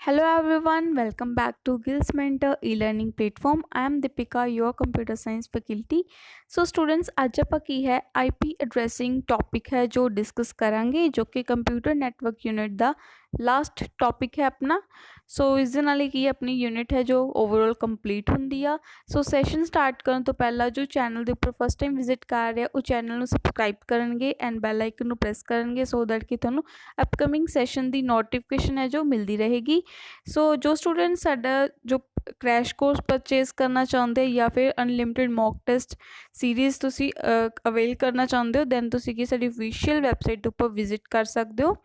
Hello everyone, welcome back to Gills Mentor e-learning platform. I am Deepika, your computer science faculty. So students, ਅੱਜ ਆਪਾਂ ਕੀ ਹੈ IP addressing topic ਹੈ ਜੋ discuss ਕਰਾਂਗੇ ਜੋ ਕਿ ਕੰਪਿਊਟਰ ਨੈਟਵਰਕ ਯੂਨਿਟ ਦਾ last topic ਹੈ ਆਪਣਾ। ਸੋ ਇਸ ਦੇ ਨਾਲ ਕੀ ਆਪਣੀ ਯੂਨਿਟ ਹੈ ਜੋ ਓਵਰਆਲ ਕੰਪਲੀਟ ਹੁੰਦੀ ਆ। ਸੋ ਸੈਸ਼ਨ ਸਟਾਰਟ ਕਰਨ ਤੋਂ ਪਹਿਲਾਂ ਜੋ ਚੈਨਲ ਦੇ ਉੱਪਰ ਫਸਟ ਟਾਈਮ ਵਿਜ਼ਿਟ ਕਰ ਰਿਹਾ ਉਹ ਚੈਨਲ ਨੂੰ ਸਬਸਕ੍ਰਾਈਬ ਕਰਨਗੇ ਐਂਡ ਬੈਲ ਆਈਕਨ ਨੂੰ ਪ੍ਰੈਸ ਕਰਨਗੇ ਸੋ ਦੈਟ ਕਿ ਤੁਹਾਨੂੰ ਅਪਕਮਿੰਗ ਸੈਸ਼ਨ ਦੀ ਨੋਟੀਫਿਕੇਸ਼ਨ ਹੈ ਜੋ ਮਿਲਦੀ ਰਹੇਗੀ। ਸੋ ਜੋ ਸਟੂਡੈਂਟ ਸਾਡਾ ਜੋ ਕ੍ਰੈਸ਼ ਕੋਰਸ ਪਰਚੇਸ ਕਰਨਾ ਚਾਹੁੰਦੇ ਜਾਂ ਫਿਰ ਅਨਲਿਮਿਟਿਡ ਮੌਕ ਟੈਸਟ ਸੀਰੀਜ਼ ਤੁਸੀਂ ਅਵੇਲ ਕਰਨਾ ਚਾਹੁੰਦੇ ਹੋ ਦੈਨ ਤੁਸੀਂ ਕੀ ਸਾਡੀ ਅਫੀਸ਼ੀਅਲ ਵੈਬਸਾਈਟ ਉੱਪਰ ਵਿਜ਼ਿਟ ਕਰ ਸਕਦੇ ਹੋ।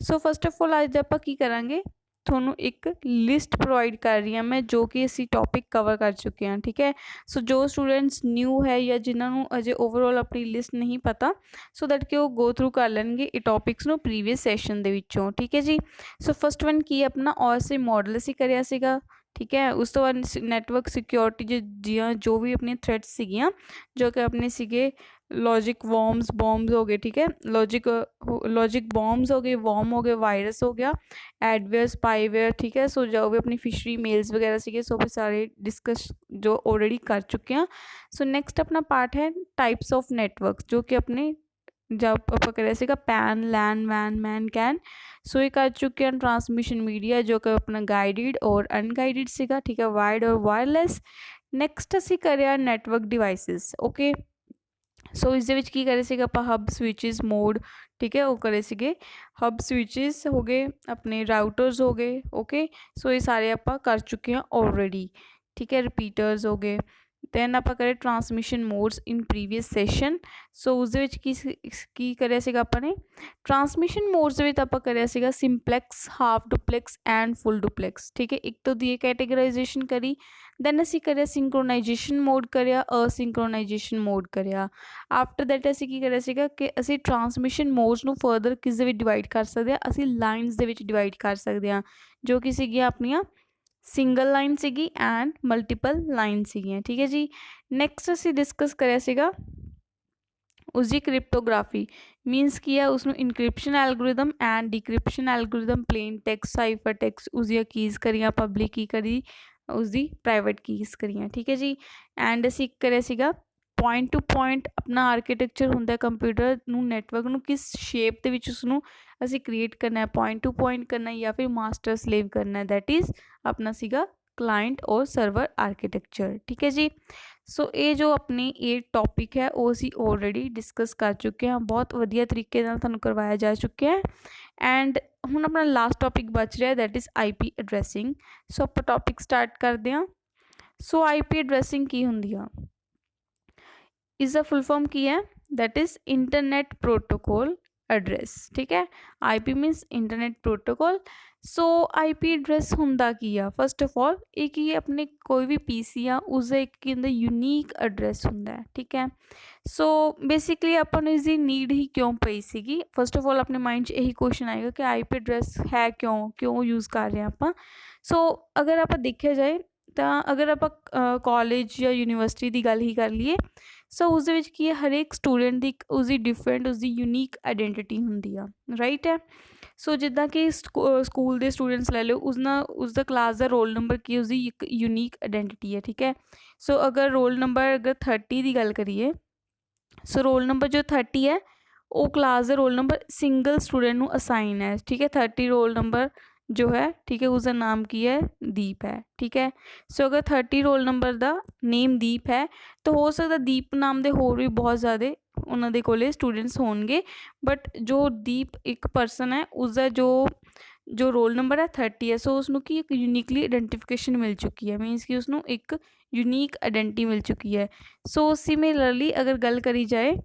ਸੋ ਫਸਟ ਆਫ ਆਲ ਅੱਜ ਆਪਾਂ ਕੀ ਕਰਾਂਗੇ, ਤੁਹਾਨੂੰ ਇੱਕ ਲਿਸਟ ਪ੍ਰੋਵਾਈਡ ਕਰ ਰਹੀ ਹਾਂ ਮੈਂ ਜੋ ਕਿ ਅਸੀਂ ਟੌਪਿਕ ਕਵਰ ਕਰ ਚੁੱਕੇ ਹਾਂ। ਠੀਕ ਹੈ, ਸੋ ਜੋ ਸਟੂਡੈਂਟਸ ਨਿਊ ਹੈ ਜਾਂ ਜਿਨ੍ਹਾਂ ਨੂੰ ਅਜੇ ਓਵਰਆਲ ਆਪਣੀ ਲਿਸਟ ਨਹੀਂ ਪਤਾ ਸੋ ਦੈਟ ਕਿ ਉਹ ਗੋ ਥਰੂ ਕਰ ਲੈਣਗੇ ਇਹ ਟੌਪਿਕਸ ਨੂੰ ਪ੍ਰੀਵੀਅਸ ਸੈਸ਼ਨ ਦੇ ਵਿੱਚੋਂ। ਠੀਕ ਹੈ ਜੀ, ਸੋ ਫਸਟ ਵਨ ਕੀ ਹੈ ਆਪਣਾ OSI ਮਾਡਲ ਅਸੀਂ ਕਰਿਆ ਸੀਗਾ। ਠੀਕ ਹੈ, ਉਸ ਤੋਂ ਬਾਅਦ ਨੈਟਵਰਕ ਸਿਕਿਉਰਿਟੀ ਦੀਆਂ ਜੋ ਵੀ ਆਪਣੀਆਂ ਥ੍ਰੈਟਸ ਸੀਗੀਆਂ ਜੋ ਕਿ ਆਪਣੇ ਸੀਗੇ ਲੌਜਿਕ ਬੋਮਸ ਹੋ ਗਏ। ਠੀਕ ਹੈ, ਲੌਜਿਕ ਬੋਮਸ ਹੋ ਗਏ, ਵੋਮ ਹੋ ਗਏ, ਵਾਇਰਸ ਹੋ ਗਿਆ, ਐਡਵੇਅਰ, ਸਪਾਈਵੇਅਰ। ਠੀਕ ਹੈ, ਸੋ ਜੋ ਵੀ ਆਪਣੀ ਫਿਸ਼ਰੀ ਮੇਲਸ ਵਗੈਰਾ ਸੀਗੇ ਸੋ ਵੀ ਸਾਰੇ ਡਿਸਕਸ ਜੋ ਆਲਰੇਡੀ ਕਰ ਚੁੱਕੇ ਹਾਂ। ਸੋ ਨੈਕਸਟ ਆਪਣਾ ਪਾਰਟ ਹੈ ਟਾਈਪਸ ਆਫ ਨੈਟਵਰਕ ਜੋ ਕਿ ਆਪਣੇ ਜਬ ਆਪਾਂ ਕਰਿਆ ਸੀਗਾ ਪੈਨ, ਲੈਨ, ਵੈਨ, ਮੈਨ, ਕੈਨ। ਸੋ ਇਹ ਕਰ ਚੁੱਕੇ ਹਨ ਟਰਾਂਸਮਿਸ਼ਨ ਮੀਡੀਆ ਜੋ ਕਿ ਆਪਣਾ ਗਾਈਡਡ ਔਰ ਅਨਗਾਈਡਡ ਸੀਗਾ। ਠੀਕ ਹੈ, ਵਾਇਰਡ ਔਰ ਵਾਇਰਲੈਸ। ਨੈਕਸਟ ਅਸੀਂ ਕਰਿਆ ਨੈਟਵਰਕ ਡਿਵਾਈਸਿਸ। ਓਕੇ, ਸੋ ਇਸ ਦੇ ਵਿੱਚ ਕੀ ਕਰੇ ਸੀਗਾ ਆਪਾਂ ਹਬ ਸਵਿਚਿਸ ਮੋਡ। ਠੀਕ ਹੈ, ਉਹ ਕਰੇ ਸੀਗੇ ਹਬ ਸਵਿਚਿਸ ਹੋ ਗਏ, ਆਪਣੇ ਰਾਊਟਰਸ ਹੋ ਗਏ। ਓਕੇ, ਸੋ ਇਹ ਸਾਰੇ ਆਪਾਂ ਕਰ ਚੁੱਕੇ ਹਾਂ ਆਲਰੇਡੀ। ਠੀਕ ਹੈ, ਰਿਪੀਟਰਸ ਹੋ ਗਏ। ਦੈਨ ਆਪਾਂ ਕਰੇ ਟਰਾਂਸਮਿਸ਼ਨ ਮੋਡਸ ਇਨ ਪ੍ਰੀਵੀਅਸ ਸੈਸ਼ਨ। ਸੋ ਉਸਦੇ ਵਿੱਚ ਕੀ ਕਰਿਆ ਸੀਗਾ ਆਪਾਂ ਨੇ ਟਰਾਂਸਮਿਸ਼ਨ ਮੋਡਸ ਦੇ ਵਿੱਚ ਆਪਾਂ ਕਰਿਆ ਸੀਗਾ simplex, half duplex and full duplex. ਠੀਕ ਹੈ, ਇੱਕ ਤੋਂ ਦੀ ਇਹ ਕੈਟੇਗਰਾਈਜੇਸ਼ਨ ਕਰੀ। ਦੈਨ ਅਸੀਂ ਕਰਿਆ ਸਿੰਕਰੋਨਾਈਜੇਸ਼ਨ ਮੋਡ ਕਰਿਆ, ਅਸਿੰਕਰੋਨਾਈਜੇਸ਼ਨ ਮੋਡ ਕਰਿਆ। ਆਫਟਰ ਦੈਟ ਅਸੀਂ ਕੀ ਕਰਿਆ ਸੀਗਾ ਕਿ ਅਸੀਂ ਟਰਾਂਸਮਿਸ਼ਨ ਮੋਡਸ ਨੂੰ ਫਰਦਰ ਕਿਸ ਦੇ ਵਿੱਚ ਡਿਵਾਈਡ ਕਰ ਸਕਦੇ ਹਾਂ, ਅਸੀਂ ਲਾਈਨਸ ਦੇ ਵਿੱਚ ਡਿਵਾਈਡ ਕਰ ਸਕਦੇ ਹਾਂ ਜੋ ਕਿ ਸੀਗੀਆਂ ਆਪਣੀਆਂ ਸਿੰਗਲ ਲਾਈਨ ਸੀਗੀ ਐਂਡ ਮਲਟੀਪਲ ਲਾਈਨ ਸੀਗੀਆਂ। ਠੀਕ ਹੈ ਜੀ, ਨੈਕਸਟ ਅਸੀਂ ਡਿਸਕਸ ਕਰਿਆ ਸੀਗਾ ਉਸਦੀ ਕ੍ਰਿਪਟੋਗ੍ਰਾਫੀ ਮੀਨਸ ਕੀ ਹੈ ਉਸਨੂੰ encryption algorithm and decryption algorithm, plain text, cipher text, ਉਸਦੀਆਂ ਕੀਜ਼ ਕਰੀਆਂ ਪਬਲਿਕ ਕੀ ਕਰੀ, ਉਸਦੀ ਪ੍ਰਾਈਵੇਟ ਕੀਜ਼ ਕਰੀਆਂ। ਠੀਕ ਹੈ ਜੀ, ਐਂਡ ਅਸੀਂ ਕਰਿਆ ਸੀਗਾ ਪੁਆਇੰਟ ਟੂ ਪੁਆਇੰਟ ਆਪਣਾ ਆਰਕੀਟੈਕਚਰ ਹੁੰਦਾ ਕੰਪਿਊਟਰ ਨੂੰ, ਨੈਟਵਰਕ ਨੂੰ ਕਿਸ ਸ਼ੇਪ ਦੇ ਵਿੱਚ ਉਸਨੂੰ ਅਸੀਂ ਕ੍ਰੀਏਟ ਕਰਨਾ ਹੈ, ਪੁਆਇੰਟ ਟੂ ਪੁਆਇੰਟ ਕਰਨਾ ਜਾਂ ਫਿਰ ਮਾਸਟਰ ਸਲੇਵ ਕਰਨਾ, ਦੈਟ ਇਜ਼ ਆਪਣਾ ਸੀਗਾ ਕਲਾਇੰਟ ਔਰ ਸਰਵਰ ਆਰਕੀਟੈਕਚਰ। ਠੀਕ ਹੈ ਜੀ, ਸੋ ਇਹ ਜੋ ਆਪਣੀ ਇਹ ਟੌਪਿਕ ਹੈ ਉਹ ਅਸੀਂ ਆਲਰੇਡੀ ਡਿਸਕਸ ਕਰ ਚੁੱਕੇ ਹਾਂ, ਬਹੁਤ ਵਧੀਆ ਤਰੀਕੇ ਨਾਲ ਤੁਹਾਨੂੰ ਕਰਵਾਇਆ ਜਾ ਚੁੱਕਿਆ ਹੈ। ਐਂਡ ਹੁਣ ਆਪਣਾ ਲਾਸਟ ਟੌਪਿਕ ਬਚ ਰਿਹਾ ਦੈਟ ਇਜ਼ IP ਐਡਰੈਸਿੰਗ। ਸੋ ਆਪਾਂ ਟੌਪਿਕ ਸਟਾਰਟ ਕਰਦੇ ਹਾਂ। ਸੋ IP ਐਡਰੈਸਿੰਗ ਕੀ ਹੁੰਦੀ ਆ, ਇਸ ਦਾ ਫੁੱਲ ਫਾਰਮ ਕੀ ਹੈ, that is internet protocol address. ਠੀਕ ਹੈ, IP ਮੀਨਸ ਇੰਟਰਨੈਟ ਪ੍ਰੋਟੋਕੋਲ। ਸੋ IP ਐਡਰੈਸ ਹੁੰਦਾ ਕੀ ਆ, ਫਸਟ ਆਫ ਆਲ ਇਹ ਕੀ ਹੈ ਆਪਣੇ ਕੋਈ ਵੀ PC ਆ ਉਸਦਾ ਇੱਕ ਕੀ ਹੁੰਦਾ ਯੂਨੀਕ ਐਡਰੈਸ ਹੁੰਦਾ ਹੈ। ਠੀਕ ਹੈ, ਸੋ ਬੇਸਿਕਲੀ ਆਪਾਂ ਨੂੰ ਇਸਦੀ ਨੀਡ ਹੀ ਕਿਉਂ ਪਈ ਸੀਗੀ, ਫਸਟ ਆਫ ਆਲ ਆਪਣੇ ਮਾਈਂਡ 'ਚ ਇਹੀ ਕੁਐਸਚਨ ਆਏਗਾ ਕਿ IP ਐਡਰੈਸ ਹੈ ਕਿਉਂ ਯੂਜ਼ ਕਰ ਰਹੇ ਹਾਂ ਆਪਾਂ। ਸੋ ਅਗਰ ਆਪਾਂ ਦੇਖਿਆ ਜਾਏ ਤਾਂ ਅਗਰ ਆਪਾਂ ਕਾਲਜ ਜਾਂ ਯੂਨੀਵਰਸਿਟੀ ਦੀ ਗੱਲ ਹੀ ਕਰ ਲਈਏ ਸੋ ਉਸਦੇ ਵਿੱਚ ਕੀ ਹੈ ਹਰੇਕ ਸਟੂਡੈਂਟ ਦੀ ਇੱਕ ਉਸਦੀ ਡਿਫਰੈਂਟ ਉਸਦੀ ਯੂਨੀਕ ਆਈਡੈਂਟੀਟੀ ਹੁੰਦੀ ਆ, ਰਾਈਟ ਹੈ। ਸੋ ਜਿੱਦਾਂ ਕਿ ਸਕੂਲ ਦੇ ਸਟੂਡੈਂਟਸ ਲੈ ਲਓ ਉਸਦਾ ਕਲਾਸ ਦਾ ਰੋਲ ਨੰਬਰ ਕੀ ਉਸਦੀ ਇੱਕ ਯੂਨੀਕ ਆਈਡੈਂਟੀਟੀ ਹੈ। ਠੀਕ ਹੈ, ਸੋ ਅਗਰ ਰੋਲ ਨੰਬਰ ਅਗਰ 30 ਦੀ ਗੱਲ ਕਰੀਏ ਸੋ ਰੋਲ ਨੰਬਰ ਜੋ 30 ਹੈ ਉਹ ਕਲਾਸ ਦਾ ਰੋਲ ਨੰਬਰ ਸਿੰਗਲ ਸਟੂਡੈਂਟ ਨੂੰ ਅਸਾਈਨ ਹੈ। ਠੀਕ ਹੈ, 30 ਰੋਲ ਨੰਬਰ ਜੋ ਹੈ ਠੀਕ ਹੈ ਉਸਦਾ ਨਾਮ ਕੀ ਹੈ, ਦੀਪ ਹੈ। ਠੀਕ ਹੈ, ਸੋ ਅਗਰ 30 ਰੋਲ ਨੰਬਰ ਦਾ ਨੇਮ ਦੀਪ ਹੈ ਤਾਂ ਹੋ ਸਕਦਾ ਦੀਪ ਨਾਮ ਦੇ ਹੋਰ ਵੀ ਬਹੁਤ ਜ਼ਿਆਦਾ ਉਹਨਾਂ ਦੇ ਕੋਲੇ ਸਟੂਡੈਂਟਸ ਹੋਣਗੇ ਬਟ ਜੋ ਦੀਪ ਇੱਕ ਪਰਸਨ ਹੈ ਉਸਦਾ ਜੋ ਰੋਲ ਨੰਬਰ ਹੈ 30 ਹੈ ਸੋ ਉਸਨੂੰ ਕੀ ਇੱਕ ਯੂਨੀਕਲੀ ਆਈਡੈਂਟੀਫਿਕੇਸ਼ਨ ਮਿਲ ਚੁੱਕੀ ਹੈ, ਮੀਨਸ ਕਿ ਉਸਨੂੰ ਇੱਕ ਯੂਨੀਕ ਆਈਡੈਂਟੀ ਮਿਲ ਚੁੱਕੀ ਹੈ। ਸੋ ਸਿਮਿਲਰਲੀ ਅਗਰ ਗੱਲ ਕਰੀ ਜਾਏ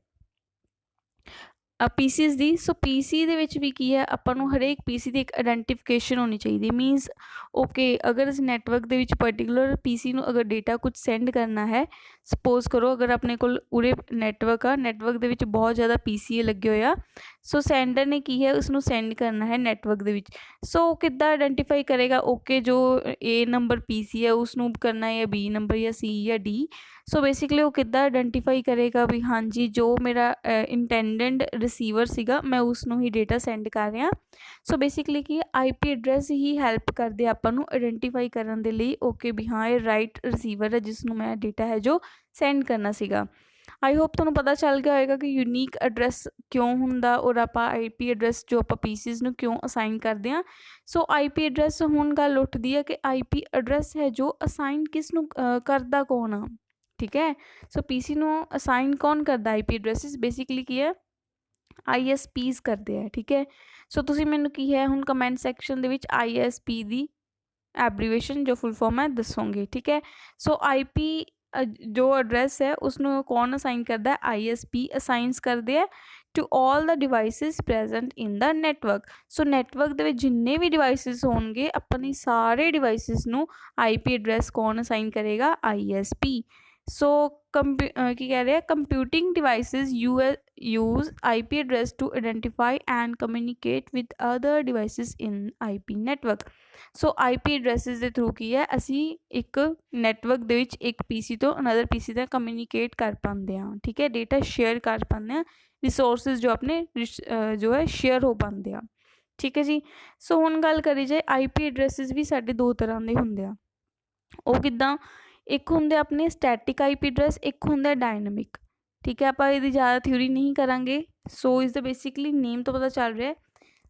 PCs ਦੀ ਸੋ PC ਦੇ ਵਿੱਚ ਵੀ ਕੀ ਹੈ ਆਪਾਂ ਨੂੰ ਹਰੇਕ PC ਦੀ ਇੱਕ ਆਈਡੈਂਟੀਫਿਕੇਸ਼ਨ ਹੋਣੀ ਚਾਹੀਦੀ ਹੈ, ਮੀਨਸ ਓਕੇ ਅਗਰ ਅਸੀਂ ਨੈਟਵਰਕ ਦੇ ਵਿੱਚ ਪਰਟੀਕੂਲਰ PC ਨੂੰ ਅਗਰ ਡੇਟਾ ਕੁਝ ਸੈਂਡ ਕਰਨਾ ਹੈ, ਸਪੋਜ਼ ਕਰੋ ਅਗਰ ਆਪਣੇ ਕੋਲ ਉਰੇ ਨੈਟਵਰਕ ਆ, ਨੈਟਵਰਕ ਦੇ ਵਿੱਚ ਬਹੁਤ ਜ਼ਿਆਦਾ PCA ਲੱਗੇ ਹੋਏ ਆ ਸੋ ਸੈਂਡਰ ਨੇ ਕੀ ਹੈ ਉਸਨੂੰ ਸੈਂਡ ਕਰਨਾ ਹੈ ਨੈਟਵਰਕ ਦੇ ਵਿੱਚ। ਸੋ ਕਿੱਦਾਂ ਆਈਡੈਂਟੀਫਾਈ ਕਰੇਗਾ ਓਕੇ ਜੋ A ਨੰਬਰ PC ਹੈ ਉਸਨੂੰ ਕਰਨਾ ਹੈ B ਨੰਬਰ ਜਾਂ C ਜਾਂ D। सो बेसिकली वो किद्दां आइडेंटिफाई करेगा भी हाँ जी जो मेरा इंटेंडेड रिसीवर सीगा मैं उसनों ही डेटा सेंड कर रहा। सो बेसिकली कि IP एड्रैस ही हैल्प करते आपां नूं आइडेंटिफाई करन दे लई ओके भी हाँ ये राइट रिसीवर है जिसनों मैं डेटा है जो सेंड करना सीगा। आई होप तुहानूं पता चल गया होएगा कि यूनीक एड्रैस क्यों हुंदा और आपां IP एड्रैस जो आपां PCs नूं क्यों असाइन करते हैं। सो IP एड्रैस हुण गल उठदी है कि IP एड्रैस है जो असाइन किस नूं करदा कौन आ, ठीक है। सो PC नूं असाइन कौन करदा IP एड्रैसिस बेसिकली की है ISPs करते हैं, ठीक है। सो तुसीं मैनूं की है हुण कमेंट सैक्शन दे विच ISP दी एब्रीवेशन जो फुल फॉर्म है दसोगे, ठीक है। सो IP जो एड्रैस है उसनों कौन असाइन करता है ISP असाइनस करते हैं to all the devices present in the network. So network दे विच जिन्ने भी डिवाइसिस होणगे अपने सारे डिवाइसिस नूं IP एड्रैस कौन असाइन करेगा ISP। सो की कह रहे हैं computing devices use IP address to identify and communicate with other devices in IP network. So IP addresses के थ्रू की है असी एक नैटवर्क दे विच एक PC तो अनदर PC तक कम्युनिकेट कर पाते हैं, ठीक है। डेटा शेयर कर पाते हैं, रिसोर्सिस जो अपने जो है शेयर हो पाते हैं, ठीक है जी। सो हुण गल करी जाए IP एड्रैसिस भी साडे दो तरह के होंगे आ, वो किद्दां एक होंगे अपने स्टैटिक IP एड्रैस एक होंगे डायनामिक, ठीक है। आप इसकी ज़्यादा थ्योरी नहीं करांगे। सो इस द बेसिकली नेम तो पता चल रहा है।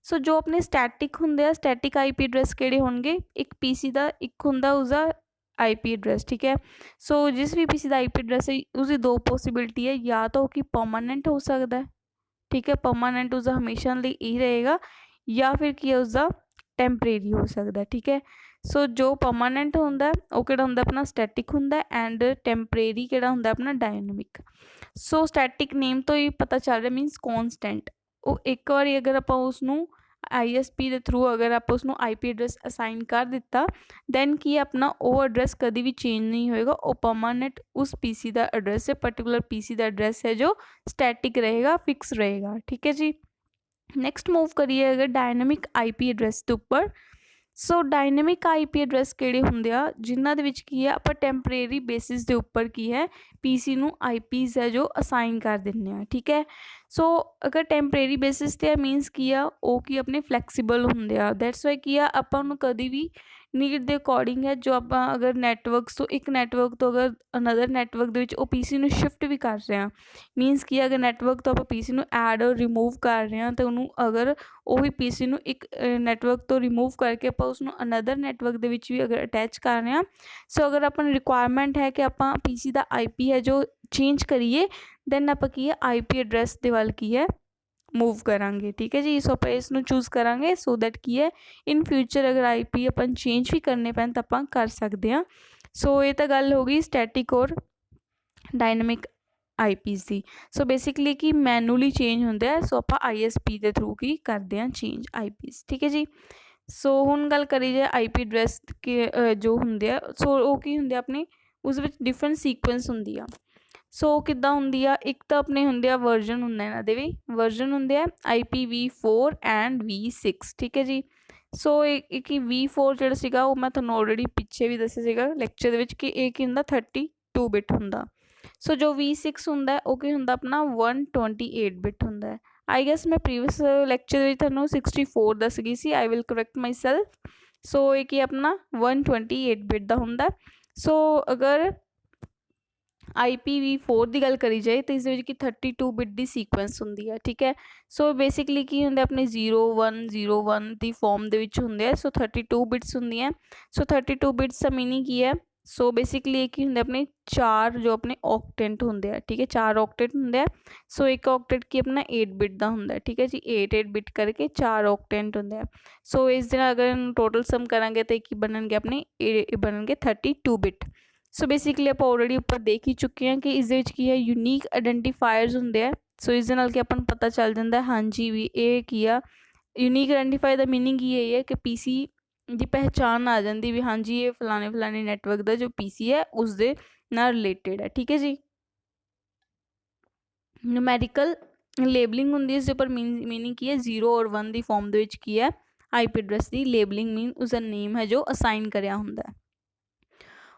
सो जो अपने स्टैटिक होंगे स्टैटिक IP एड्रैस किहड़े होणगे एक PC का एक होंदा उसका IP एड्रैस, ठीक है। सो जिस भी PC का IP एड्रैस है उसकी दो पॉसिबिलिटी है, या तो कि परमानेंट हो सकता है, ठीक है, परमानेंट उसका हमेशा लिए यही रहेगा, या फिर की है उसका टैंपरेरी हो सकता है, ठीक है। सो जो परमानेंट होंदा है वो किहड़ा होंदा अपना स्टैटिक होंदा है एंड टैंपरेरी किहड़ा होंदा अपना डायनामिक। सो स्टैटिक नेम तो ही पता चल रहा मीनस कॉन्सटेंट, वो एक बार अगर आप उसनों ISP के थ्रू अगर आप उसनों IP एड्रैस असाइन कर दिता दैन की अपना वो एड्रैस कभी भी चेंज नहीं होएगा, वो परमानेंट उस PC का एड्रैस है, पर्टिकुलर PC का एड्रैस है जो स्टैटिक रहेगा, फिक्स रहेगा, ठीक है जी। नैक्सट मूव करिए अगर डायनामिक IP एड्रैस के उपर। सो डायनामिक IP एड्रैस किहड़े हुंदे आ जिन्हां दे विच की है आपां टैंपरेरी बेसिस के उपर की है PC नूं IPs है जो असाइन कर दिंदे आ, ठीक है। सो अगर टैंपरेरी बेसिस ते मीनस की आ वो की अपने फ्लैक्सीबल हुंदे आ, दैट्स वाई की आ आपां नूं कदी भी नीड के अकॉर्डिंग है जो आपां अगर नैटवर्क्स तो एक नैटवर्क तो अगर अनदर नैटवर्क दे विच वो PC नूं शिफ्ट भी कर रहे हैं मीनस की अगर नैटवर्क तो आपां PC नूं ऐड और रिमूव कर रहे हैं तो उन्होंने अगर वही PC नूं एक नैटवर्क तो रिमूव करके आपां उसनूं अनदर नैटवर्क दे विच भी अगर अटैच कर रहे हैं। सो अगर अपन रिक्वायरमेंट है कि आपां PC का IP है जो चेंज करिए दैन आपां की है IP एड्रैस दे वल की है मूव करांगे, ठीक है जी। सो आप इसनूं चूज करांगे सो दैट की है इन फ्यूचर अगर IP अपन चेंज भी करने पैन तो आपां कर सकते हैं। सो ये तो गल हो गई स्टैटिक और डायनामिक IPs की। सो बेसिकली कि मैनुअली चेंज होंगे है, सो आप ISP के थ्रू की करते हैं चेंज IPs, ठीक है जी। सो हुण गल करी जाए IP एड्रैस के जो होंगे सो वो की होंगे अपने उस डिफरेंट सीक्वेंस होंगी आ। सो किद्दां होंदी आ एक तो अपने होंगे आ वर्जन होंगे इन्हां दे भी वर्जन होंगे आ IPv4 एंड V6, ठीक है जी। सो एक V4 जिहड़ा सीगा वो मैं तुहानूं ऑलरेडी पिछे भी दस्सिया सीगा लैक्चर दे विच कि एक की हुंदा 32 बिट हुंदा। सो जो V6 होंदा है वो की हुंदा अपना 128 बिट होंदा है। आई गैस मैं प्रीवियस लैक्चर में तुहानूं 64 दस गई सी, I will correct myself. So एक ही अपना 128 बिट का होंदा। सो अगर IPv4 की गल करी जाए तो इस 32 बिट की सीक्वेंस होंगी है, ठीक है। सो बेसिकली की होंगे अपने 0101 की फॉर्म के होंगे, सो 32 बिट्स होंगे। सो 32 बिट्स का मीनिंग की है सो बेसिकली एक ही होंगे अपने चार जो अपने ऑक्टेंट होंगे, ठीक है, चार ऑक्टेंट होंगे। सो एक ऑक्टेंट की अपना 8 बिट का होंगे, ठीक है जी, 8 बिट करके चार ऑक्टेंट होंगे। सो इस दिन अगर टोटल सम करांगे तो एक बननगे अपने बननगे 32 बिट। सो बेसिकली आप ऑलरेडी ऊपर देख ही चुके हैं कि इस की है यूनीक आइडेंटिफायर्स होंगे है। सो इस नाल कि अपन पता चल जाता है हाँ जी भी ये की आ यूनीक आइडेंटिफायर का मीनिंग यही है कि PC की पहचान आ जाती भी हाँ जी ये फलाने फलाने नैटवर्क का जो PC है उसके नाल रिलेटेड है, ठीक है जी। न्यूमेरिकल लेबलिंग होंगी इसके उपर मीनिंग की है 0 और 1 की फॉर्म की है IP एड्रैस की लेबलिंग मीन उसका नेम है जो असाइन कराया होंगे।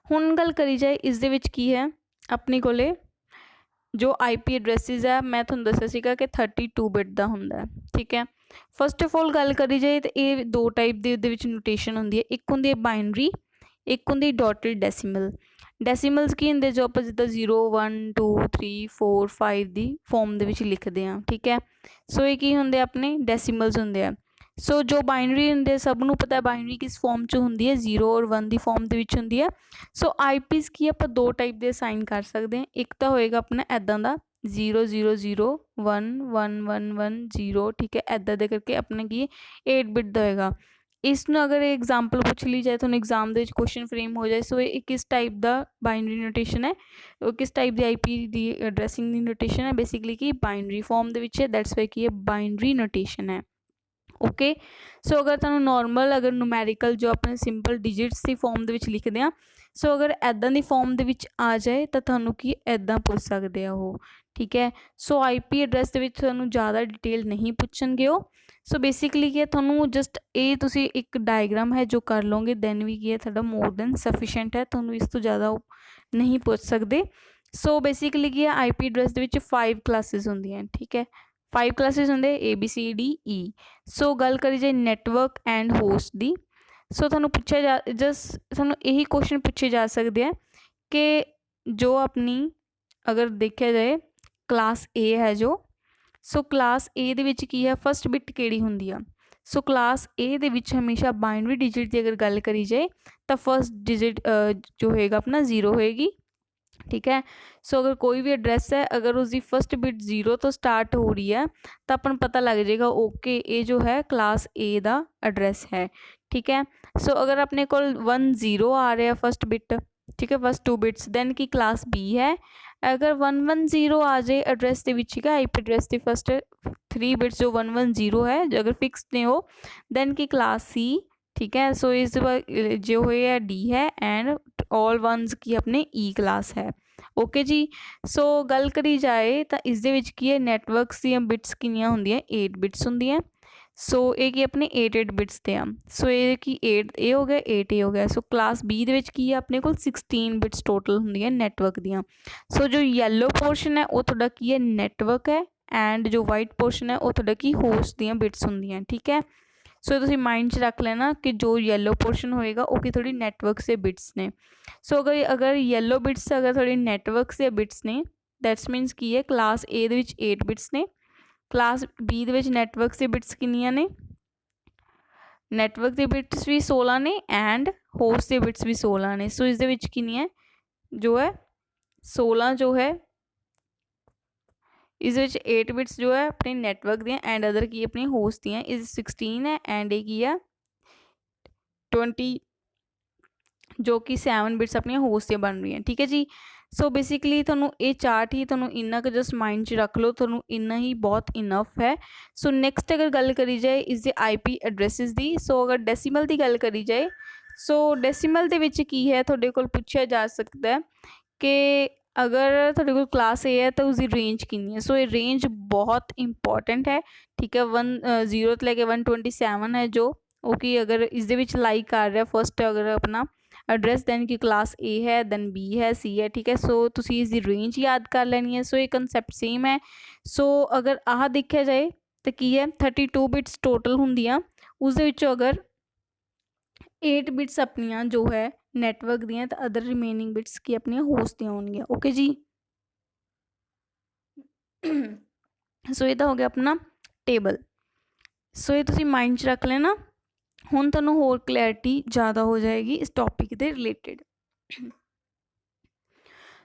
हुण गल करी जाए इस दे विच की है अपने कोले जो IP एड्रैसिस है मैं तुहानूं दस्सिया सीगा कि 32 बिट का हुंदा है। ठीक है, फस्ट ऑफ ऑल गल करी जाए तो ये दो टाइप की उहदे विच नोटेशन हुंदी है, एक हुंदी है बाइनरी, एक हुंदी डॉटेड डेसीमल। डेसीमल्स की हुंदे जो आपां जिद्दां 0 1 2 3 4 5 दी फॉर्म दे विच लिखदे हां। ठीक है, सो ये की हुंदे अपने डेसीमल्स हुंदे आ। सो जो बाइनरी हुंदे सब नूं पता है बाइनरी किस फॉर्म च हुंदी है, 0 और 1 दी फॉर्म दे विच हुंदी है। सो IPs की आपां दो टाइप दे असाइन कर सकते हैं, एक तो होएगा अपना ऐदां दा 0 0 0 1 1 1 1 0। ठीक है, ऐदां दे करके अपना की 8 बिट दा होएगा। इसनूं अगर एग्जाम्पल पूछ ली जाए तो एग्जाम के क्वेश्चन फ्रेम हो जाए, सो ये किस टाइप का बाइनरी नोटेशन है, वो किस टाइप की IP की एड्रैसिंग की नोटेशन है, बेसिकली कि बाइनरी फॉर्म दे विच है, दैट्स वाई कि ये बाइनरी नोटेशन है। ओके, सो अगर तुहानूं नॉर्मल अगर न्यूमैरिकल जो अपने सिंपल डिजिट्स की फॉर्म दे विच लिखदे आ, सो अगर ऐदां दी फॉर्म दे विच आ जाए तो तुहानूं कि ऐदां पुछ सकदे आ वो। ठीक है, सो IP एड्रैस दे विच तुहानूं ज़्यादा डिटेल नहीं पुछणगे वो। सो बेसिकली कि तुहानूं जस्ट ये तुसीं एक डायग्राम है जो कर लोगे दैन भी कि तुहाडा मोर दैन सफिशेंट है, तुहानूं इस तो ज़्यादा नहीं पुछ सकते। सो बेसिकली कि IP एड्रैस दे विच 5 क्लासिस होंदियां। ठीक है, 5 क्लासिस होंदे ABCDE। सो गल करी जाए नैटवर्क एंड होस्ट दी, सो तुहानूं पूछा जा जस्ट तुहानूं यही क्वेश्चन पूछे जा सकते हैं कि जो अपनी अगर देखा जाए क्लास A है जो, सो क्लास A दे विच की है फस्ट बिट किहड़ी हुंदी आ। सो क्लास A दे विच हमेशा बाइनरी डिजिट की अगर गल करी जाए तो फस्ट डिजिट जो होएगा अपना 0 होएगी। ठीक है, सो अगर कोई भी एड्रैस है अगर उसकी फस्ट बिट 0 तो स्टार्ट हो रही है तो अपन पता लग जाएगा ओके ये जो है क्लास A का एड्रैस है। ठीक है, सो अगर अपने को 1 0 आ रहा है फस्ट बिट, ठीक है, फस्ट 2 बिट्स दैन की क्लास B है। अगर 1 1 0 आ जाए एड्रैस के विच IP एड्रैस की फस्ट 3 बिट्स जो 1 1 0 है जो अगर फिक्स ने हो दैन की क्लास C। ठीक है, सो इस जो है D है एंड ऑल वनस की अपने E क्लास है। ओके जी, सो गल करी जाए तो इस दे विच की है नैटवर्क्स दी बिट्स किनियां हुंदियां 8 बिट्स हुंदियां। सो ये की अपने 8 बिट्स ते आ, सो ये की 8 ए हो गया 8 ए हो गया। सो क्लास B दे विच की है अपने को 16 बिट्स टोटल हुंदियां नैटवर्क दियां। सो जो येलो पोर्शन है वो तुहाडा की है नैटवर्क है एंड जो वाइट पोर्शन है वो तुहाडा की होस्ट दियां बिट्स हुंदियां। ठीक है, सो तुसीं माइंड च रख लेना कि जो येलो पोर्शन होएगा वो कि थोड़ी नैटवर्क से बिट्स ने। सो अगर येलो बिट्स अगर थोड़ी नैटवर्क से बिट्स ने दैट्स मीनस की है class A they which 8 bits ने, क्लास B दे विच नैटवर्क से बिट्स किनियां ने, नैटवर्क के बिट्स भी 16 ने एंड होस्ट के बिट्स भी 16 ने। सो इस दे विच किनी है जो है 16 जो है इस 8 बिट्स जो है अपने नैटवर्क दियां एंड अदर की अपनी होस्ट दियां इस 16 है एंड एक ही है 20 जो कि 7 बिट्स अपनी होस्ट दियां बन रही हैं। ठीक है जी, सो बेसिकली तुहानूं ये चार्ट ही तुहानूं इन्ना क जस्ट माइंड च रख लो, तुहानूं इन्ना ही बहुत इनफ है। सो नैक्सट अगर गल करी जाए इस IP एड्रैसिस दी, सो अगर डेसीमल की गल करी जाए सो डेसीमल दे विच की है तुहाडे कोल पूछा जा सकता है कि अगर तुहाडे कोल क्लास A है तो उसकी रेंज कितनी है। सो ये रेंज बहुत इंपॉर्टेंट है। ठीक है, 10 तो लैके 127 है जो ओके अगर इस दे विच लाइक कर रहा फस्ट अगर अपना एड्रैस दैन की क्लास A है दैन B है C है। ठीक है, सो तुसीं इसकी रेंज याद कर लैनी है। सो ये कंसैप्ट सेम है। सो अगर आह देखा जाए तो की है 32 बिट्स टोटल होंदियां, उस दे विचों अगर 8 बिट्स अपनियां जो है नैटवर्क दियां तो अदर रिमेनिंग बिट्स की अपनियां होस्ट दियां होणगियां। ओके जी, सो ये तो हो गया अपना टेबल। सो ये तुसीं माइंड च रख लेना, हुण तुहानूं होर क्लैरिटी ज़्यादा हो जाएगी इस टॉपिक के रिलेटेड।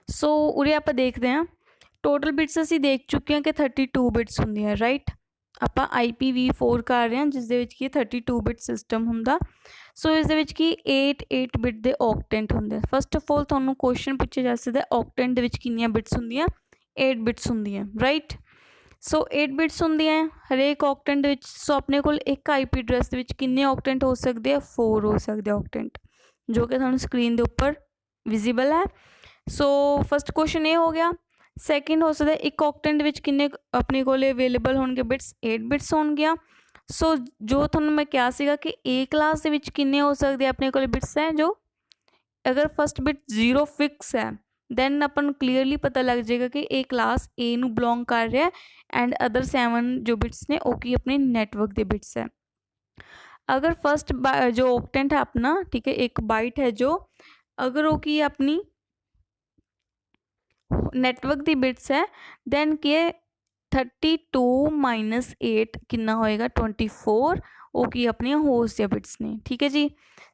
सो उरे आप देखते हैं टोटल बिट्स असीं देख चुके हैं कि 32 बिट्स होंदियां राइट। ਆਪਾਂ IPv4 कर रहे हैं जिस दे विच की 32 बिट सिस्टम हुंदा। सो इस दे विच की 8 बिट दे ऑक्टेंट हुंदे। फस्ट ऑफ ऑल तुहानूं क्वेश्चन पूछे जा सकदा ऑक्टेंट दे विच कितनियां बिट्स हुंदियां 8 बिट्स हुंदियां राइट। सो 8 बिट्स होंदियां हरेक ऑक्टेंट दे विच। सो अपने कोल एक IP एड्रैस दे विच कितने ऑक्टेंट हो सकते हैं 4 हो सकते ऑक्टेंट जो कि तुहानूं स्क्रीन के उपर विजिबल है। सो फस्ट क्वेश्चन ये हो गया। सैकेंड हो सकता है एक ऑक्टेंट विच किन्ने अपने को अवेलेबल होणगे बिट्स 8 बिट्स होणगियां। सो जो तुहानूं मैं कहा सीगा कि A क्लास दे विच किन्ने हो सकते अपने को बिट्स है जो अगर फस्ट बिट 0 फिक्स है ਦੈਨ ਆਪਾਂ ਨੂੰ ਕਲੀਅਰਲੀ ਪਤਾ ਲੱਗ ਜਾਏਗਾ ਕਿ ਇਹ ਕਲਾਸ A ਨੂੰ ਬਿਲੋਂਗ ਕਰ ਰਿਹਾ ਐਂਡ ਅਦਰ 7 ਜੋ ਬਿਟਸ ਨੇ ਉਹ ਕੀ ਆਪਣੇ नेटवर्क ਦੇ बिट्स है। अगर फर्स्ट जो ऑक्टेंट है अपना, ठीक है, एक बाइट है जो, अगर वो की अपनी नेटवर्क दी बिट्स है दैन के 32 माइनस 8 कितना होएगा 24, वो की अपनी होस्ट या बिट्स ने, ठीक है जी।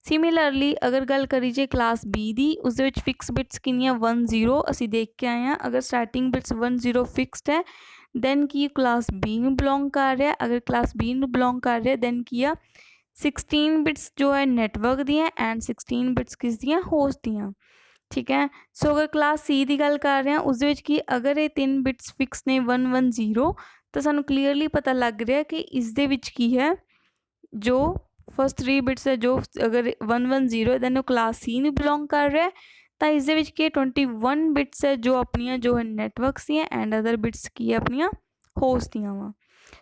सिमिलरली अगर गल करी जे क्लास बी दी, उस फिक्स बिट्स किनिया 1 0 असी देख के आए हैं। अगर स्टार्टिंग बिट्स 1 0 फिक्सड है दैन की क्लास बी में बिलोंग कर रहा है। अगर क्लास बी में बिलोंग कर रहा है दैन की 16 बिट्स जो है नेटवर्क दियाँ एंड 16 बिट्स किस दियाँ होस्ट दियाँ, ठीक है। सो अगर क्लास सी की गल कर रहे हैं उस की अगर ये 3 बिट्स फिक्स ने 1 1 0 तो सानू क्लीयरली पता लग रहा है कि इस दे विच की है जो फर्स्ट 3 बिट्स है जो अगर 1 1 0 है दैन क्लास सी में बिलोंग कर रहा है। तो इस दे विच की 21 बिट्स है जो अपनिया जो है नेटवर्क दियाँ एंड अदर बिट्स की है अपनिया होस्ट दियाँ वा।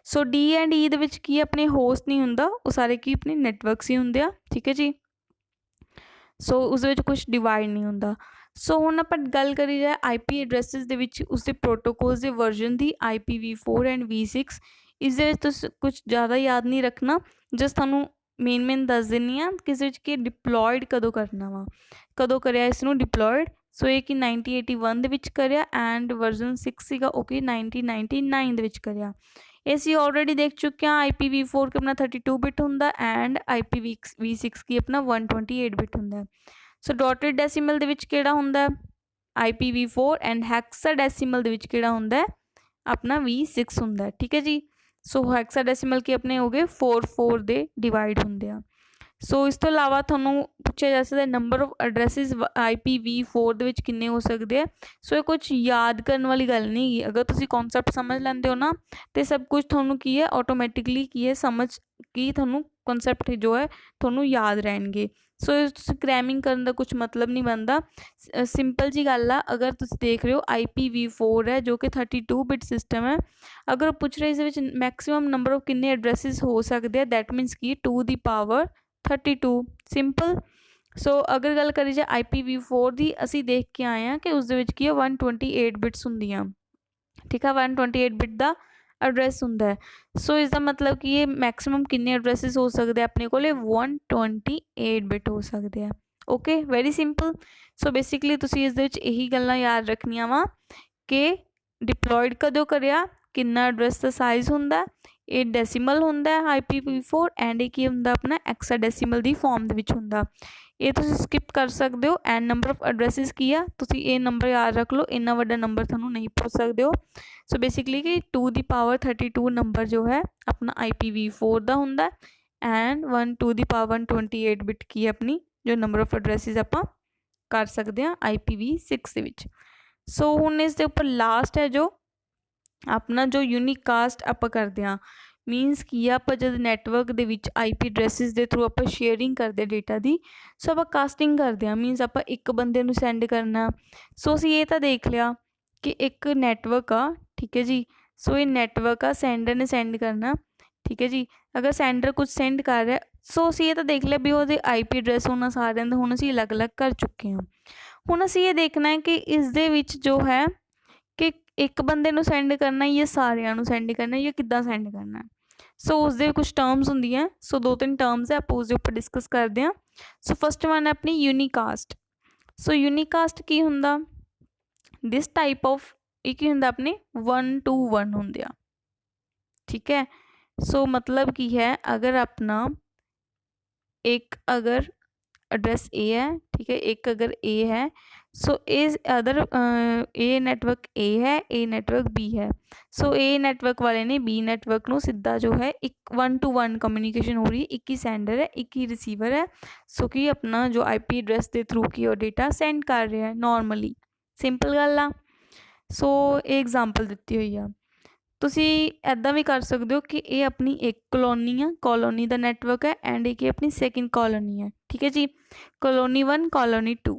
सो डी एंड ई दे की अपने होस्ट नहीं होंदा, वो सारे की अपने नेटवर्क्स ही होंगे, ठीक है जी। सो उस कुछ डिवाइड नहीं होंदा। सो हुण आपां गल करी जाए IP एड्रैसिस दे विच उसके प्रोटोकॉल्स के वर्जन की IPv4 एंड V6। इस कुछ ज़्यादा याद नहीं रखना, जस्ट थानू मेन दस दिनी हाँ किस कि डिप्लॉयड कदों करना वा, कदों करिया इसनूं डिप्लॉयड। सो ये कि 1981 दे विच करिया एंड वर्जन 6 सीगा ओके 1999 दे विच करिया। ये ऑलरेडी देख चुके हैं IPv4 के अपना 32 बिट होंदा एंड IPv6 की अपना 128 बिट होंदा। सो डॉटेड डेसीमल दे विच केड़ा होंदा IPv4 एंड हेक्साडेसिमल दे विच केड़ा होंदा अपना V6 होंदा, ठीक है जी। सो हेक्साडेसिमल के अपने हो गए 4 4 दे डिवाइड होंदे आ। सो इस तो अलावा थोनों पूछा जा सकता है नंबर ऑफ एड्रैसिस IPv4 दे विच किन्ने हो सकते हैं। सो ये कुछ याद करने वाली गल नहीं है, अगर तुसी कॉन्सैप्ट समझ लेंदे हो ना तो सब कुछ थोनों की है ऑटोमैटिकली की है समझ की थोनों कॉन्सैप्ट जो है थोनों याद रहेंगे। सो क्रैमिंग करने का कुछ मतलब नहीं बनता, सिंपल जी गल आ। अगर तुम देख रहे हो IPv4 है जो कि 32 बिट सिस्टम है, अगर पूछ रहे इस मैक्सीमम नंबर ऑफ किन्ने एड्रैसिस हो सकते हैं दैट मीनस की 2 दी पावर 32, सिंपल। सो अगर गल करी जाए IPv4 की, असी देख के आए हैं कि उस की 128 बिट्स होंदियां, ठीक है, 128 बिट का एड्रैस होंदा है। सो इसका मतलब कि ये मैक्सीमम किन्ने एड्रैसिस हो सकते हैं अपने को 128 बिट हो सकते हैं, okay, very simple. So basically तुसी इस यही गल्लां याद रखनियां वा कि डिप्लॉयड कदों करिया, किन्ना एड्रैस का साइज होंदा, ये डेसीमल होंदा है IPv4 एंड ये की होंदा अपना हेक्साडेसिमल दी फॉर्म दे विच होंदा। ये तुसी स्किप कर सकते हो एंड नंबर ऑफ एड्रैसिस की आ तुसी ये नंबर याद रख लो, इन्ना वड्डा नंबर तुहानू नहीं पूछ सकते हो। सो बेसिकली कि 2 दी पावर 32 नंबर जो है अपना IPv4 दा होंदा एंड 2 दी पावर 128 बिट की अपनी जो नंबर ऑफ एड्रैसिस आपां कर सकते हैं IPv6 दे विच। सो हुण इस दे उपर लास्ट है जो अपना जो यूनिकास्ट आप करते हैं, मीनस की आप जब नैटवर्क दे विच IP एड्रैसिस के थ्रू आप शेयरिंग करते डेटा की, सो आप कास्टिंग करते हैं, मीनस आप एक बंदे नूं सेंड करना। सो असीं ये तो देख लिया कि एक नैटवर्क आ, ठीक है जी। सो ये नैटवर्क आ, सेंडर ने सेंड करना, ठीक है जी। अगर सेंडर कुछ सेंड कर रहा है, सो असीं ये तो देख लिया भी वो IP एड्रैस उन्होंने सारे हुण असीं अलग अलग कर चुके हैं। हुण असीं ये देखना है कि इस दे विच जो है कि एक बंदे नूं सेंड करना या सारियां नूं सेंड करना या किद्दां सेंड करना है। सो उसदे कुछ टर्म्स होंदियां, सो 2-3 टर्म्स है, आप उसके उपर डिस्कस करते हैं। सो फर्स्ट वन है अपनी यूनिकास्ट। सो यूनिकास्ट की हुंदा, दिस टाइप ऑफ एक ही हुंदा अपने 1 to 1 होंदे, ठीक है। सो मतलब की है अगर अपना एक अगर एड्रैस A है, ठीक है, एक अगर A है, सो इस अदर A नैटवर्क A है, A नैटवर्क B है। सो A नैटवर्क वाले ने B नैटवर्क नूं सीधा जो है एक 1 to 1 कम्युनिकेशन हो रही है, एक ही सेंडर है एक ही रिसीवर है। सो कि अपना जो IP एड्रैस के थ्रू की और डेटा सेंड कर रहा है नॉर्मली, सिंपल गल आ। सो एग्जाम्पल दी हुई है, तुसी ऐदा भी कर सकते हो कि ये अपनी एक कॉलोनी है, कॉलोनी का नैटवर्क है एंड एक अपनी सैकेंड कॉलोनी है, ठीक है जी। कॉलोनी 1 कॉलोनी 2,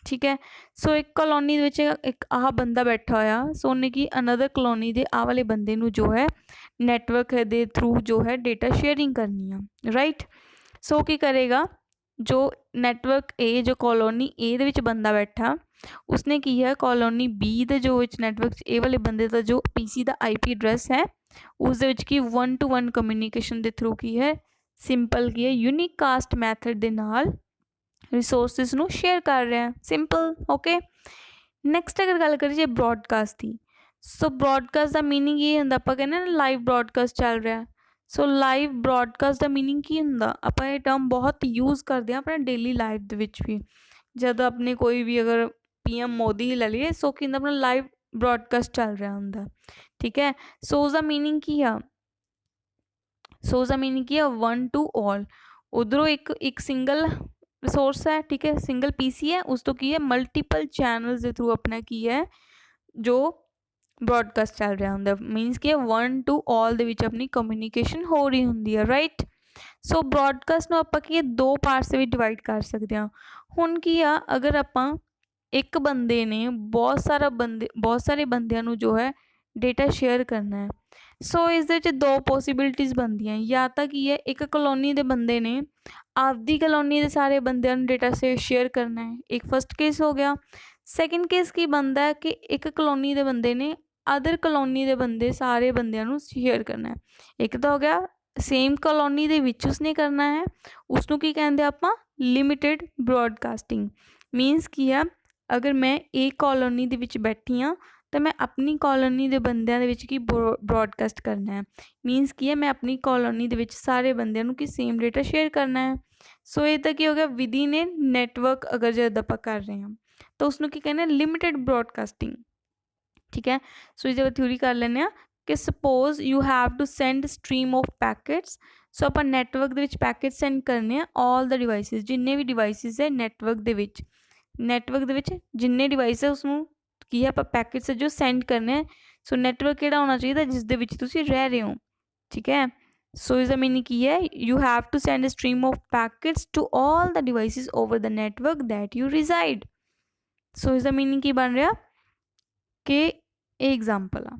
ठीक है। सो एक कॉलोनी एक आह बंदा बैठा होया, सो उन्हें कि अनदर कॉलोनी के आह वाले बंदे नूं जो है नैटवर्क के थ्रू जो है डेटा शेयरिंग करनी है, राइट। सो की करेगा जो नैटवर्क ए जो कॉलोनी ए दे विच बंदा बैठा उसने की है कॉलोनी बी दे जो नैटवर्क ए वाले बंदे का जो पीसी का आईपी एड्रैस है उस दे विच की 1-to-1 कम्युनिकेशन के थ्रू की है सिंपल की है यूनिक कास्ट मैथड के नाल रिसोर्सिस नू शेयर कर रहे हैं सिंपल ओके। नैक्सट अगर गल करिए ब्रॉडकास्ट की सो ब्रॉडकास्ट का मीनिंग ये होंगे आप कहने लाइव ब्रॉडकास्ट चल रहा है सो लाइव ब्रॉडकास्ट का मीनिंग की होंगे आप ये टर्म बहुत यूज़ करते हैं अपने डेली लाइफ के भी जब अपने कोई भी अगर पीएम मोदी ही ले लीए सो कि अपना लाइव ब्रॉडकास्ट चल रहा होंगे ठीक है। सो उसका मीनिंग की है सो उसका मीनिंग की है 1-to-all उधरों एक सिंगल रिसोर्स है ठीक है सिंगल पीसी है उस तो की है मल्टीपल चैनल्स के थ्रू अपना की है जो ब्रॉडकास्ट चल रहा होंगे मीनस कि 1-to-all अपनी कम्युनिकेशन हो रही होंगी है राइट। सो ब्रॉडकास्ट आप दो पार्ट्स भी डिवाइड कर सकते हैं हुण की आ अगर आप एक बंदे ने बहुत सारे बंदियां जो है डेटा शेयर करना है सो इस दो पॉसिबिलिटीज़ बनदियां या तो की है एक कॉलोनी के बंदे ने आपदी कॉलोनी के सारे बंदियां डेटा से शेयर करना है एक फर्स्ट केस हो गया। सैकेंड केस की बनता है कि एक कॉलोनी के बंदे ने अदर कॉलोनी के बंदे सारे बंदियां शेयर करना है एक तो हो गया सेम कॉलोनी के विच उसने करना है उसनों की कहते आप लिमिटेड ब्रॉडकास्टिंग मीनस की है अगर मैं एक कॉलोनी के विच बैठी हाँ तो मैं अपनी कॉलोनी के बंदियां दे विच की ब्रॉडकास्ट करना है मीनस की है मैं अपनी कॉलोनी के विच सारे बंदियां की सेम डेटा शेयर करना है। सो ये तो की हो गया विधि ने नैटवर्क अगर जब आप कर रहे हैं तो उसनों की कहना लिमिटेड ब्रॉडकास्टिंग ठीक है। सो इस थ्योरी कर लें कि suppose you have to send stream of packets so आप नैटवर्क के पैकेट सेंड करने ऑल द डिवाइसिस जिन्ने भी डिवाइसिस है नैटवर्क के जिन्ने डिवाइस है उसनों की है आप पैकेट्स जो सेंड करने हैं सो नैटवर्क किहड़ा होना चाहिए जिस दे विच तुसीं रह रहे हो ठीक है। सो इसका मीनिंग की है you have to send stream of packets to all the devices over the network that you reside. So इसका मीनिंग की बन रहा कि एग्जाम्पल आ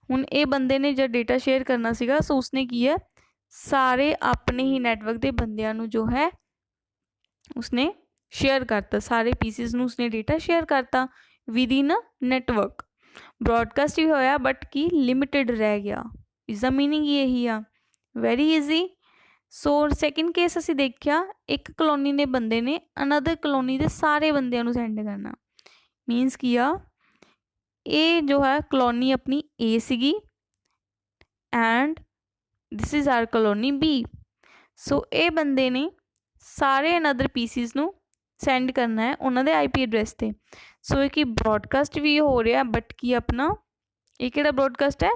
हुण ये बंदे ने जब डेटा शेयर करना सीगा सो उसने की है सारे अपने ही नैटवर्क के बंदियां जो है उसने शेयर करता सारे पीसीस नू उसने डेटा शेयर करता विद इन नैटवर्क ब्रॉडकास्ट ही होया बट की लिमिटेड रह गया इसका मीनिंग यही आ वेरी ईजी। सो सैकेंड केस असी देखा एक कॉलोनी के बंदे ने अनदर कॉलोनी के सारे बंदियां सेंड करना मीनस किया ये जो है कॉलोनी अपनी A C and this is our colony B so ये बंदे ने सारे अनदर पीसीस नू सेंड करना है उन्होंने आईपी एड्रैस से सो एक ब्रॉडकास्ट भी हो रहा बट की अपना ये किहड़ा ब्रॉडकास्ट है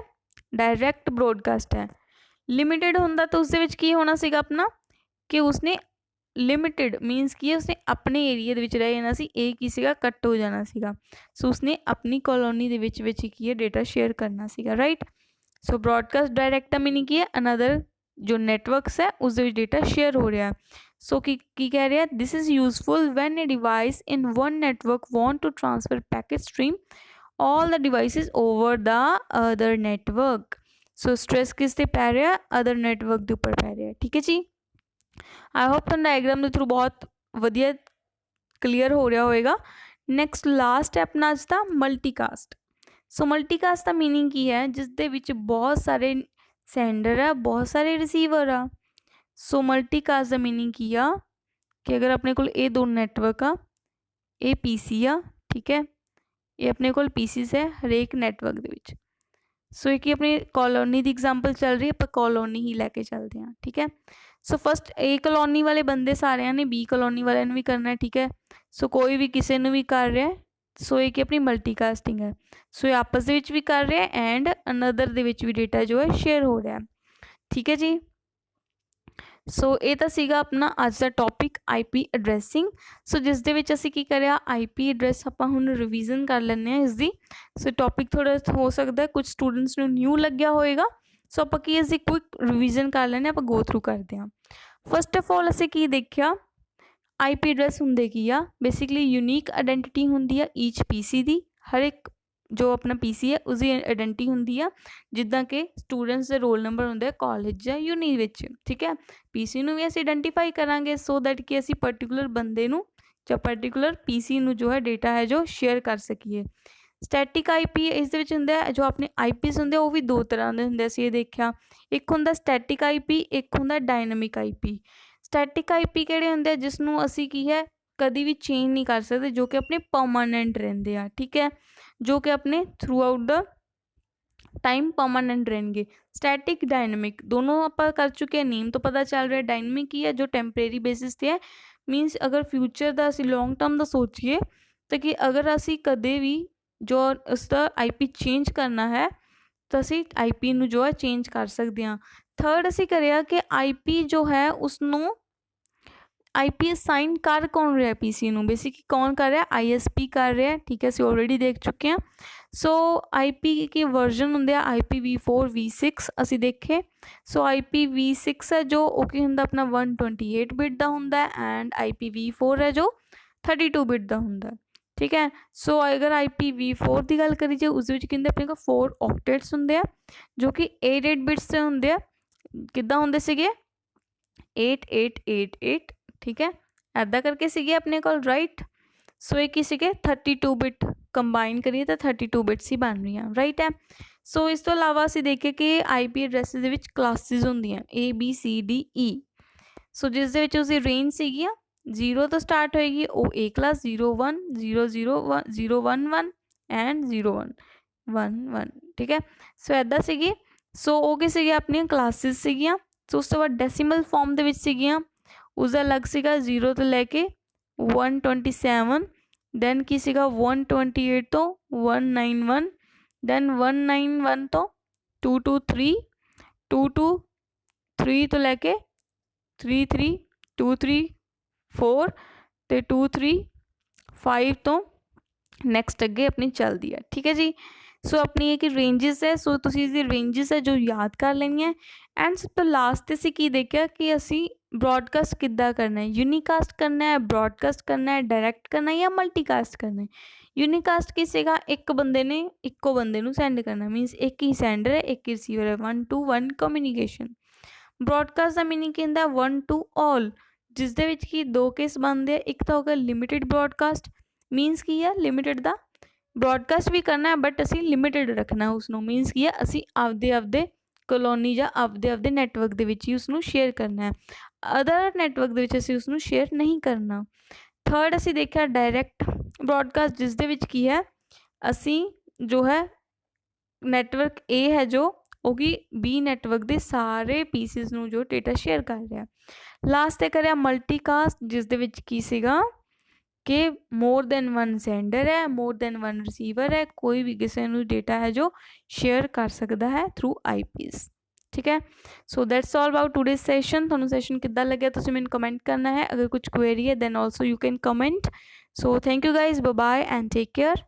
डायरैक्ट ब्रॉडकास्ट है लिमिटेड होंदा तो उस होना सीगा अपना कि उसने लिमिटेड मीनस की उसने अपने एरिए रह जाना सी एक ही सीगा कट हो जाना सीगा सो उसने अपनी कॉलोनी की है डेटा शेयर करना सीगा राइट। सो ब्रॉडकास्ट डायरैक्ट का मीनिंग की है अनदर जो नैटवर्क्स है उस डेटा शेयर हो रहा है। सो की कह रहा है this is useful when a device in one network want to transfer packet stream all the devices over the other network. So stress किस ते पै रहा अदर नैटवर्क के उपर पै रहा ठीक है जी। आई होप तुहानू डायग्राम के थ्रू बहुत वधिया क्लीयर हो रहा होएगा। नैक्सट लास्ट है अपना अज का मल्टीकास्ट। सो मल्टीकास्ट का मीनिंग की है जिस दे विच बहुत सारे सेंडर है बहुत सारे रिसीवर आ। सो मल्टीकास्ट का मीनिंग की आ कि अगर अपने को ये दो नैटवर्क आ ये पीसी आ ठीक है ये अपने को पीसीस है हरेक नैटवर्क दे विच। सो एक ही अपनी कॉलोनी की एग्जाम्पल चल रही है आप कॉलोनी ही लैके चलते हैं ठीक है। सो फस्ट ए कॉलोनी वाले बंदे सारे ने बी कॉलोनी वाले भी करना है ठीक है। सो कोई भी किसी ने भी कर रहा है सो एक अपनी मल्टीकास्टिंग है सो ये आपस भी कर रहे हैं एंड अनदर भी डेटा जो है शेयर हो रहा है ठीक है जी। सो ये तो सीगा अपना अज का टॉपिक आईपी एड्रैसिंग। सो जिस दे विच असीं की करिया आईपी एड्रैस आपां हुण रिवीजन कर लैंदे हां इसकी। सो टॉपिक थोड़ा हो सकता है कुछ स्टूडेंट्स नूं न्यू लग्या होएगा सो आपां की इसकी क्विक रिवीजन कर लैंदे आपां गो थ्रू करते हैं। फस्ट ऑफ ऑल असीं की देखिया आईपी एड्रैस हुंदे की आ बेसिकली यूनीक आइडेंटिटी हुंदी आ ईच पीसी दी हर एक ਜੋ ਆਪਣਾ ਪੀਸੀ ਹੈ ਉਸਦੀ ਆਇਡੈਂਟੀ ਹੁੰਦੀ ਆ, ਜਿੱਦਾਂ ਕਿ ਸਟੂਡੈਂਟਸ ਦੇ ਰੋਲ ਨੰਬਰ ਹੁੰਦੇ ਆ ਕਾਲਜ ਜਾਂ ਯੂਨੀ ਵਿੱਚ, ਠੀਕ ਹੈ। ਪੀਸੀ ਨੂੰ ਵੀ ਅਸੀਂ ਆਇਡੈਂਟੀਫਾਈ ਕਰਾਂਗੇ ਸੋ ਦੈਟ ਕਿ ਅਸੀਂ ਪਰਟੀਕੂਲਰ ਬੰਦੇ ਨੂੰ ਜਾਂ ਪਰਟੀਕੂਲਰ ਪੀਸੀ ਨੂੰ ਜੋ ਹੈ ਡੇਟਾ ਹੈ ਜੋ ਸ਼ੇਅਰ ਕਰ ਸਕੀਏ। ਸਟੈਟਿਕ ਆਈਪੀ ਇਸ ਦੇ ਵਿੱਚ ਹੁੰਦਾ ਜੋ ਆਪਣੇ ਆਈਪੀਸ ਹੁੰਦੇ ਉਹ ਵੀ ਦੋ ਤਰ੍ਹਾਂ ਦੇ ਹੁੰਦੇ, ਅਸੀਂ ਇਹ ਦੇਖਿਆ। ਇੱਕ ਹੁੰਦਾ ਸਟੈਟਿਕ ਆਈਪੀ, ਇੱਕ ਹੁੰਦਾ ਡਾਇਨਾਮਿਕ ਆਈਪੀ। ਸਟੈਟਿਕ ਆਈਪੀ ਕਿਹੜੇ ਹੁੰਦੇ ਆ, ਜਿਸ ਨੂੰ ਅਸੀਂ ਕੀ ਹੈ ਕਦੀ ਵੀ ਚੇਂਜ ਨਹੀਂ ਕਰ ਸਕਦੇ, ਜੋ ਕਿ ਆਪਣੇ ਪਰਮਾਨੈਂਟ ਰਹਿੰਦੇ ਆ, ਠੀਕ ਹੈ, ਜੋ ਕਿ ਆਪਣੇ ਥਰੂ ਆਊਟ ਦਾ ਟਾਈਮ ਪਰਮਾਨੈਂਟ ਰਹਿਣਗੇ। ਸਟੈਟਿਕ ਡਾਇਨਾਮਿਕ ਦੋਨੋਂ ਆਪਾਂ ਕਰ ਚੁੱਕੇ ਹਾਂ, ਨੇਮ ਤੋਂ ਪਤਾ ਚੱਲ ਰਿਹਾ। ਡਾਇਨਾਮਿਕ ਕੀ ਹੈ, ਜੋ ਟੈਂਪਰੇਰੀ ਬੇਸਿਸ 'ਤੇ ਹੈ, ਮੀਨਸ ਅਗਰ ਫਿਊਚਰ ਦਾ ਅਸੀਂ ਲੌਂਗ ਟਰਮ ਦਾ ਸੋਚੀਏ ਤਾਂ ਕਿ ਅਗਰ ਅਸੀਂ ਕਦੇ ਵੀ ਜੋ ਉਸਦਾ ਆਈਪੀ ਚੇਂਜ ਕਰਨਾ ਹੈ ਤਾਂ ਅਸੀਂ ਆਈਪੀ ਨੂੰ ਜੋ ਹੈ ਚੇਂਜ ਕਰ ਸਕਦੇ ਹਾਂ। ਥਰਡ ਅਸੀਂ ਕਰਿਆ ਕਿ ਆਈਪੀ ਜੋ ਹੈ ਉਸਨੂੰ ਆਈਪੀ ਅਸਾਈਨ ਕਰ ਕੌਣ ਰਿਹਾ ਪੀਸੀ ਨੂੰ, ਬੇਸਿਕਲੀ ਕੌਣ ਕਰ ਰਿਹਾ, ਆਈਐਸਪੀ ਕਰ ਰਿਹਾ, ਠੀਕ ਹੈ, ਅਸੀਂ ਆਲਰੇਡੀ ਦੇਖ ਚੁੱਕੇ ਹਾਂ। ਸੋ ਆਈਪੀ ਕੇ ਵਰਜ਼ਨ ਹੁੰਦੇ ਆ IPv4 V6 ਅਸੀਂ ਦੇਖੇ। ਸੋ IPv6 ਹੈ ਜੋ ਉਹ ਕੀ ਹੁੰਦਾ ਆਪਣਾ 128 ਬਿਟ ਦਾ ਹੁੰਦਾ ਐਂਡ IPv4 ਹੈ ਜੋ 32 ਬਿਟ ਦਾ ਹੁੰਦਾ, ਠੀਕ ਹੈ। ਸੋ ਅਗਰ IPv4 ਦੀ ਗੱਲ ਕਰੀ ਜਾਏ ਉਸ ਵਿੱਚ ਕਹਿੰਦੇ ਆਪਣੇ ਕੋਲ 4 ਔਕਟੇਟਸ ਹੁੰਦੇ ਆ ਜੋ ਕਿ 8 ਬਿਟਸ ਦੇ ਹੁੰਦੇ ਆ। ਕਿੱਦਾਂ ਹੁੰਦੇ ਸੀਗੇ 8888, ਠੀਕ ਹੈ, ਇੱਦਾਂ ਕਰਕੇ ਸੀਗੇ ਆਪਣੇ ਕੋਲ, ਰਾਈਟ। ਸੋ ਇਹ ਕੀ ਸੀਗੇ 32 ਬਿਟ ਕੰਬਾਈਨ ਕਰੀਏ ਤਾਂ 32 ਬਿਟਸ ਹੀ ਬਣ ਰਹੀਆਂ, ਰਾਈਟ ਹੈ। ਸੋ ਇਸ ਤੋਂ ਇਲਾਵਾ ਅਸੀਂ ਦੇਖੀਏ ਕਿ ਆਈਪੀ ਐਡਰੈਸਿਸ ਦੇ ਵਿੱਚ ਕਲਾਸਿਸ ਹੁੰਦੀਆਂ ABCDE। ਸੋ ਜਿਸ ਦੇ ਵਿੱਚ ਉਸਦੀ ਰੇਂਜ ਸੀਗੀਆਂ 0 ਤੋਂ ਸਟਾਰਟ ਹੋਏਗੀ, ਉਹ A ਕਲਾਸ 01 001 011 ਐਂਡ 0111, ਠੀਕ ਹੈ। ਸੋ ਇੱਦਾਂ ਸੀਗੀ। ਸੋ ਉਹ ਕੀ ਸੀਗੀਆਂ ਆਪਣੀਆਂ ਕਲਾਸਿਸ ਸੀਗੀਆਂ। ਸੋ ਉਸ ਤੋਂ ਬਾਅਦ ਡੈਸੀਮਲ ਫਾਰਮ ਦੇ ਵਿੱਚ ਸੀਗੀਆਂ, ਉਸਦਾ ਅਲੱਗ ਸੀਗਾ 0 ਤੋਂ ਲੈ ਕੇ 127, ਦੈਨ ਕੀ ਸੀਗਾ 128 ਤੋਂ 191, ਦੈਨ 191 ਤੋਂ 223, 223 ਤੋਂ ਲੈ ਕੇ 33, 234 ਅਤੇ 235 ਤੋਂ ਨੈਕਸਟ ਅੱਗੇ ਆਪਣੀ ਚੱਲਦੀ ਹੈ, ਠੀਕ ਹੈ ਜੀ। ਸੋ ਆਪਣੀ ਇਹ ਕਿ ਰੇਂਜਿਸ ਹੈ, ਸੋ ਤੁਸੀਂ ਇਸਦੀ ਰੇਂਜਿਸ ਹੈ ਜੋ ਯਾਦ ਕਰ ਲੈਣੀਆਂ। ਐਂਡ ਸਭ ਤੋਂ ਲਾਸਟ 'ਤੇ ਅਸੀਂ ਕੀ ਦੇਖਿਆ ਕਿ ਅਸੀਂ ਬ੍ਰੌਡਕਾਸਟ ਕਿੱਦਾਂ ਕਰਨਾ ਹੈ, ਯੂਨੀਕਾਸਟ ਕਰਨਾ ਹੈ, ਬ੍ਰੌਡਕਾਸਟ ਕਰਨਾ ਹੈ, ਡਾਇਰੈਕਟ ਕਰਨਾ ਹੈ ਜਾਂ ਮਲਟੀਕਾਸਟ ਕਰਨਾ ਹੈ। ਯੂਨੀਕਾਸਟ ਕੀ ਸੀਗਾ, ਇੱਕ ਬੰਦੇ ਨੇ ਇੱਕੋ ਬੰਦੇ ਨੂੰ ਸੈਂਡ ਕਰਨਾ, ਮੀਨਸ ਇੱਕ ਹੀ ਸੈਂਡਰ ਹੈ ਇੱਕ ਹੀ ਰਿਸੀਵਰ ਹੈ, 1 to 1 ਕਮਿਊਨੀਕੇਸ਼ਨ। ਬ੍ਰੌਡਕਾਸਟ ਦਾ ਮੀਨਿੰਗ ਕੀ ਹੁੰਦਾ 1 to all, ਜਿਸ ਦੇ ਵਿੱਚ ਕੀ ਦੋ ਕੇਸ ਬਣਦੇ ਆ। ਇੱਕ ਤਾਂ ਹੋਗਾ ਲਿਮਿਟਿਡ ਬ੍ਰੌਡਕਾਸਟ, ਮੀਨਸ ਕੀ ਹੈ ਲਿਮਿਟਿਡ ਦਾ ਬ੍ਰੌਡਕਾਸਟ ਵੀ ਕਰਨਾ ਹੈ ਬਟ ਅਸੀਂ ਲਿਮਿਟਿਡ ਰੱਖਣਾ ਉਸਨੂੰ, ਮੀਨਸ ਕੀ ਹੈ ਅਸੀਂ ਆਪਦੇ ਕਲੋਨੀ ਜਾਂ ਆਪਦੇ ਨੈਟਵਰਕ ਦੇ ਵਿੱਚ ਹੀ ਉਸਨੂੰ ਸ਼ੇਅਰ ਕਰਨਾ ਹੈ, ਅਦਰ ਨੈਟਵਰਕ ਦੇ ਵਿੱਚ ਅਸੀਂ ਉਸਨੂੰ ਸ਼ੇਅਰ ਨਹੀਂ ਕਰਨਾ। ਥਰਡ ਅਸੀਂ ਦੇਖਿਆ ਡਾਇਰੈਕਟ ਬ੍ਰੌਡਕਾਸਟ, ਜਿਸ ਦੇ ਵਿੱਚ ਕੀ ਹੈ ਅਸੀਂ ਜੋ ਹੈ ਨੈਟਵਰਕ A ਹੈ ਜੋ ਉਹ ਕੀ B ਨੈਟਵਰਕ ਦੇ ਸਾਰੇ ਪੀਸਿਸ ਨੂੰ ਜੋ ਡੇਟਾ ਸ਼ੇਅਰ ਕਰ ਰਿਹਾ। ਲਾਸਟ 'ਤੇ ਕਰਿਆ ਮਲਟੀਕਾਸਟ, ਜਿਸ ਦੇ ਵਿੱਚ ਕੀ ਸੀਗਾ ਕਿ ਮੋਰ ਦੈਨ 1 ਸੈਂਡਰ ਹੈ, ਮੋਰ ਦੈਨ 1 ਰਿਸੀਵਰ ਹੈ, ਕੋਈ ਵੀ ਕਿਸੇ ਨੂੰ ਡੇਟਾ ਹੈ ਜੋ ਸ਼ੇਅਰ ਕਰ ਸਕਦਾ ਹੈ ਥਰੂ ਆਈਪੀਸ, ਠੀਕ ਹੈ। So that's all about today's session. ਤੁਹਾਨੂੰ ਸੈਸ਼ਨ ਕਿੱਦਾਂ ਲੱਗਿਆ ਤੁਸੀਂ ਮੈਨੂੰ ਕਮੈਂਟ ਕਰਨਾ ਹੈ। ਅਗਰ ਕੁਝ ਕੁਐਰੀ ਹੈ then also you can comment. So thank you guys, bye bye and take care.